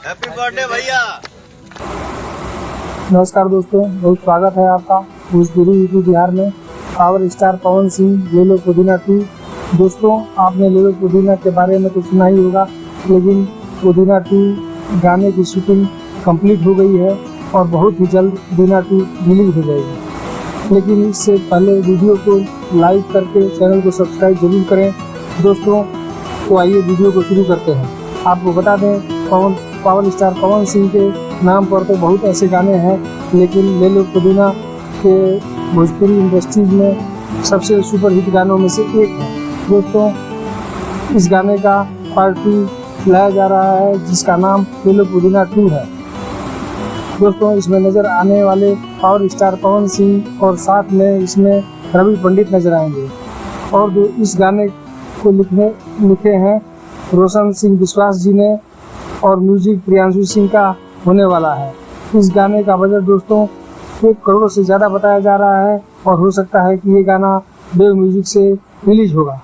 Happy birthday भैया। नमस्कार दोस्तों, बहुत स्वागत है आपका भोजपुरी यूपी बिहार में। पावर स्टार पवन सिंह ले लो पुदीना 2। दोस्तों, आपने ले लो पुदीना के बारे में तो सुना ही होगा, लेकिन पुदीना 2 गाने की शूटिंग कंप्लीट हो गई है और बहुत ही जल्द पुदीना 2 रिलीज हो जाएगी। लेकिन इससे पहले वीडियो को लाइक करके चैनल को सब्सक्राइब जरूर करें। दोस्तों, तो आइए वीडियो को शुरू करते हैं। आपको बता दें, पावर स्टार पवन सिंह के नाम पर तो बहुत ऐसे गाने हैं, लेकिन ले लो पुदीना के भोजपुरी इंडस्ट्रीज में सबसे सुपर हिट गानों में से एक है। दोस्तों, इस गाने का पार्ट 2 लाया जा रहा है, जिसका नाम ले लो पुदीना 2 है। दोस्तों, इसमें नज़र आने वाले पावर स्टार पवन सिंह और साथ में इसमें रवि पंडित नजर आएंगे। और जो इस गाने को लिखे हैं रोशन सिंह विश्वास जी ने, और म्यूजिक प्रियांशु सिंह का होने वाला है। इस गाने का बजट दोस्तों 1 करोड़ से ज़्यादा बताया जा रहा है और हो सकता है कि ये गाना वेव म्यूजिक से रिलीज होगा।